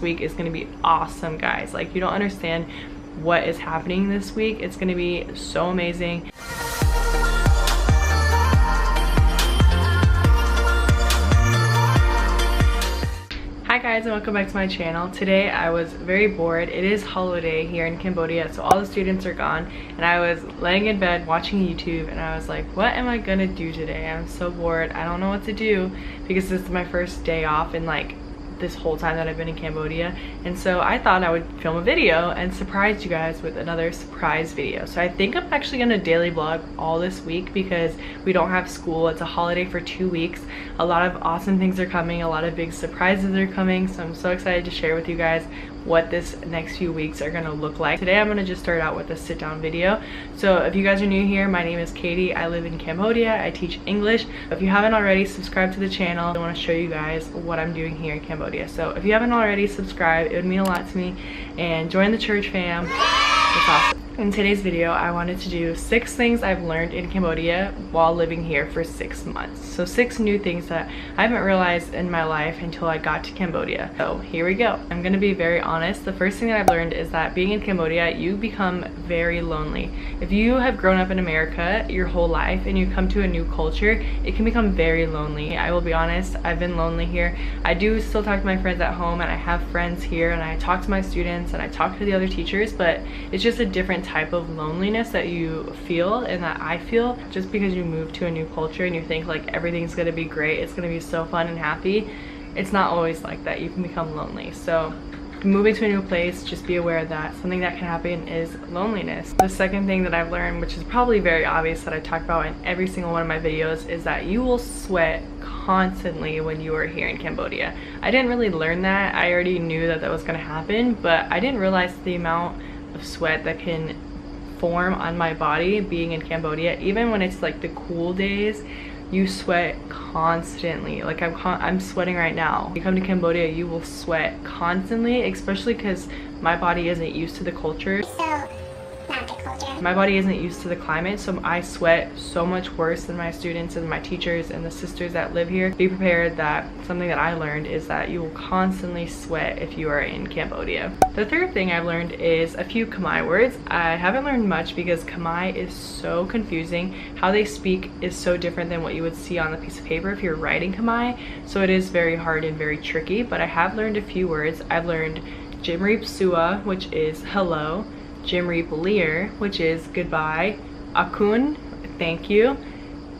week is gonna be awesome, guys. Like, you don't understand what is happening this week. It's gonna be so amazing. Hi guys, and welcome back to my channel. Today I was very bored. It is holiday here in Cambodia, so all the students are gone, and I was laying in bed watching YouTube, and I was like, what am I gonna do today? I'm so bored. I don't know what to do because this is my first day off in like this whole time that I've been in Cambodia. And so I thought I would film a video and surprise you guys with another surprise video. So I think I'm actually gonna daily vlog all this week because we don't have school. It's a holiday for 2 weeks. A lot of awesome things are coming, a lot of big surprises are coming, so I'm so excited to share with you guys what this next few weeks are gonna look like. Today I'm gonna just start out with a sit down video. So if you guys are new here, my name is Katie. I live in Cambodia. I teach English. If you haven't already, subscribe to the channel. I want to show you guys what I'm doing here in Cambodia. So if you haven't already, subscribe. It would mean a lot to me. And join the church fam. It's awesome. In today's video, I wanted to do 6 things I've learned in Cambodia while living here for 6 months. So 6 new things that I haven't realized in my life until I got to Cambodia. So here we go. I'm gonna be very honest. The first thing that I've learned is that being in Cambodia, you become very lonely. If you have grown up in America your whole life and you come to a new culture, it can become very lonely. I will be honest, I've been lonely here. I do still talk to my friends at home, and I have friends here, and I talk to my students, and I talk to the other teachers, but it's just a different type of loneliness that you feel and that I feel just because you move to a new culture and you think like everything's gonna be great, it's gonna be so fun and happy. It's not always like that. You can become lonely. So moving to a new place, just be aware that something that can happen is loneliness. The second thing that I've learned, which is probably very obvious that I talk about in every single one of my videos, is that you will sweat constantly when you are here in Cambodia. I didn't really learn that. I already knew that that was gonna happen, but I didn't realize the amount of sweat that can form on my body being in Cambodia. Even when it's like the cool days, you sweat constantly. Like I'm sweating right now. You come to Cambodia, you will sweat constantly, especially because my body isn't used to the culture. My body isn't used to the climate, so I sweat so much worse than my students and my teachers and the sisters that live here. Be prepared that something that I learned is that you will constantly sweat if you are in Cambodia. The third thing I've learned is a few Khmer words. I haven't learned much because Khmer is so confusing. How they speak is so different than what you would see on a piece of paper if you're writing Khmer, so it is very hard and very tricky, but I have learned a few words. I've learned Jimreep Sua, which is hello, Jimreep Lear, which is goodbye, Akun, thank you,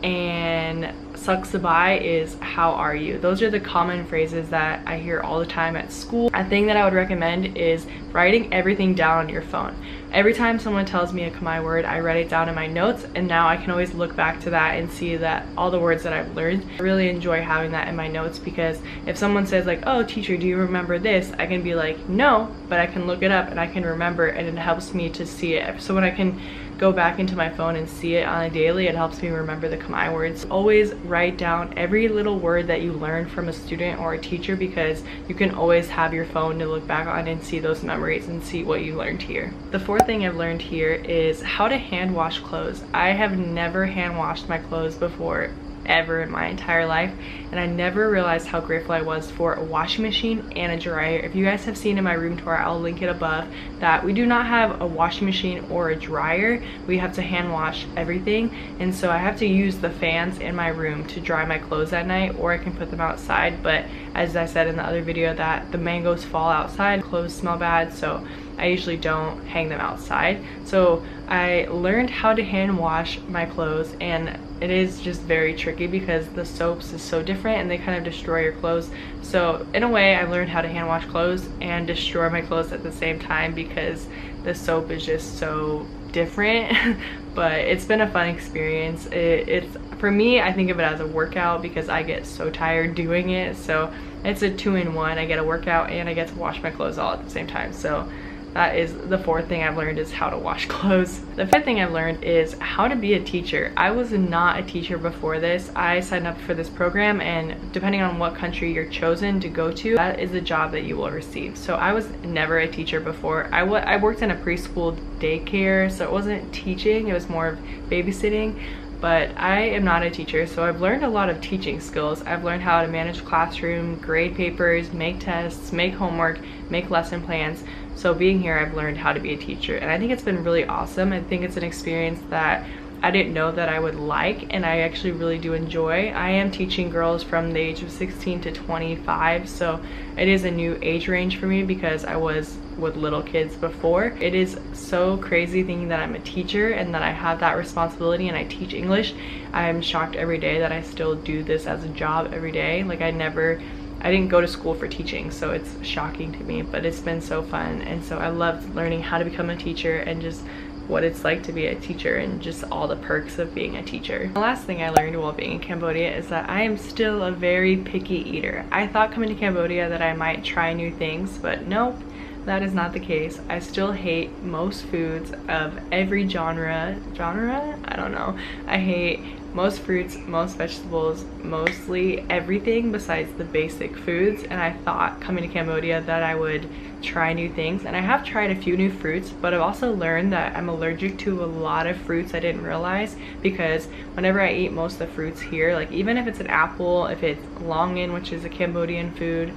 and Suksabai is how are you. Those are the common phrases that I hear all the time at school. A thing that I would recommend is writing everything down on your phone. Every time someone tells me a Khmer word, I write it down in my notes, and now I can always look back to that and see that all the words that I've learned. I really enjoy having that in my notes because if someone says like, oh teacher, do you remember this? I can be like, no, but I can look it up and I can remember, and it helps me to see it. So when I can go back into my phone and see it on a daily, it helps me remember the Khmer words. Always write down every little word that you learn from a student or a teacher because you can always have your phone to look back on and see those memories and see what you learned here. The fourth thing I've learned here is how to hand wash clothes. I have never hand washed my clothes before ever in my entire life, and I never realized how grateful I was for a washing machine and a dryer. If you guys have seen in my room tour, I'll link it above, that we do not have a washing machine or a dryer. We have to hand wash everything, and so I have to use the fans in my room to dry my clothes at night, or I can put them outside. But as I said in the other video, that the mangoes fall outside, clothes smell bad, so I usually don't hang them outside. So I learned how to hand wash my clothes, and it is just very tricky because the soaps is so different and they kind of destroy your clothes. So in a way, I learned how to hand wash clothes and destroy my clothes at the same time because the soap is just so different. But it's been a fun experience. It's for me, I think of it as a workout because I get so tired doing it. So it's a 2-in-1. I get a workout and I get to wash my clothes all at the same time. So that is the fourth thing I've learned, is how to wash clothes. The fifth thing I've learned is how to be a teacher. I was not a teacher before this. I signed up for this program, and depending on what country you're chosen to go to, that is the job that you will receive. So I was never a teacher before. I worked in a preschool daycare, so it wasn't teaching, it was more of babysitting. but I am not a teacher, so I've learned a lot of teaching skills. I've learned how to manage classroom, grade papers, make tests, make homework, make lesson plans. So being here, I've learned how to be a teacher, and I think it's been really awesome. I think it's an experience that I didn't know that I would like, and I actually really do enjoy. I am teaching girls from the age of 16 to 25, so it is a new age range for me because I was with little kids before. It is so crazy thinking that I'm a teacher and that I have that responsibility and I teach English. I'm shocked every day that I still do this as a job every day. Like I didn't go to school for teaching, so it's shocking to me, but it's been so fun. And so I loved learning how to become a teacher and just what it's like to be a teacher and just all the perks of being a teacher. The last thing I learned while being in Cambodia is that I am still a very picky eater. I thought coming to Cambodia that I might try new things, but nope, that is not the case. I still hate most foods of every genre? I don't know. I hate most fruits, most vegetables, mostly everything besides the basic foods, and I thought coming to Cambodia that I would try new things, and I have tried a few new fruits, but I've also learned that I'm allergic to a lot of fruits I didn't realize, because whenever I eat most of the fruits here, like even if it's an apple, if it's longan, which is a Cambodian food,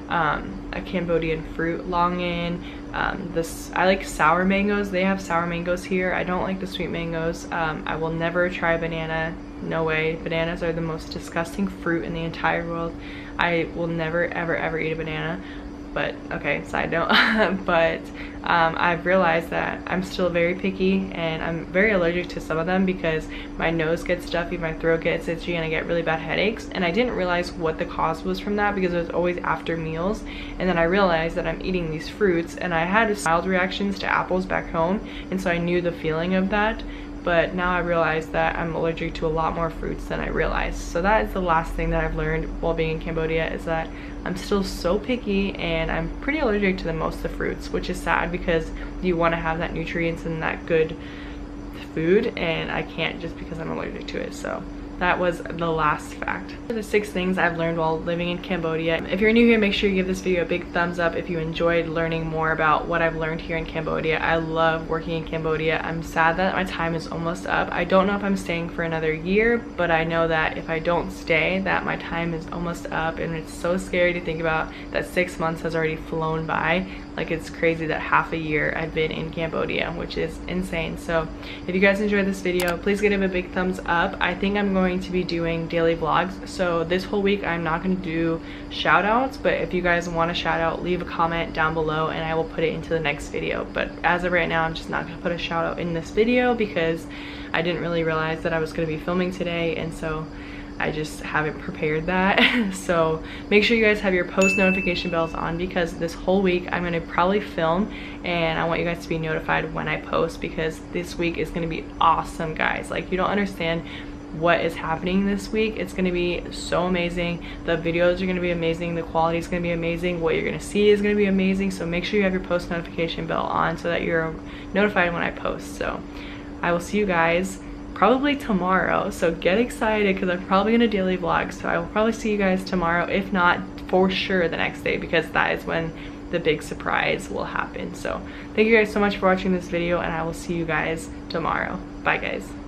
a Cambodian fruit, longan, I like sour mangoes. They have sour mangoes here. I don't like the sweet mangoes. I will never try banana. No way. Bananas are the most disgusting fruit in the entire world. I will never ever eat a banana. But okay, side note. But I've realized that I'm still very picky, and I'm very allergic to some of them because my nose gets stuffy, my throat gets itchy, and I get really bad headaches. And I didn't realize what the cause was from that because it was always after meals. And then I realized that I'm eating these fruits, and I had mild reactions to apples back home, and so I knew the feeling of that. But now I realize that I'm allergic to a lot more fruits than I realized. So that is the last thing that I've learned while being in Cambodia, is that I'm still so picky and I'm pretty allergic to most of the fruits, which is sad because you want to have that nutrients and that good food, and I can't just because I'm allergic to it. So that was the last fact. The 6 things I've learned while living in Cambodia. If you're new here, make sure you give this video a big thumbs up if you enjoyed learning more about what I've learned here in Cambodia. I love working in Cambodia. I'm sad that my time is almost up. I don't know if I'm staying for another year, but I know that if I don't stay, that my time is almost up, and it's so scary to think about that 6 months has already flown by. Like, it's crazy that half a year I've been in Cambodia, which is insane. So if you guys enjoyed this video, please give it a big thumbs up. I think I'm going to be doing daily vlogs, so this whole week I'm not going to do shout outs, but if you guys want a shout out, leave a comment down below and I will put it into the next video. But as of right now, I'm just not going to put a shout out in this video because I didn't really realize that I was going to be filming today, and so I just haven't prepared that. So make sure you guys have your post notification bells on, because this whole week I'm going to probably film, and I want you guys to be notified when I post, because this week is going to be awesome, guys. Like, you don't understand what is happening this week. It's going to be so amazing. The videos are going to be amazing. The quality is going to be amazing. What you're going to see is going to be amazing. So make sure you have your post notification bell on so that you're notified when I post. So I will see you guys probably tomorrow, so get excited because I'm probably gonna daily vlog, so I will probably see you guys tomorrow, if not for sure the next day, because that is when the big surprise will happen. So thank you guys so much for watching this video, and I will see you guys tomorrow. Bye guys.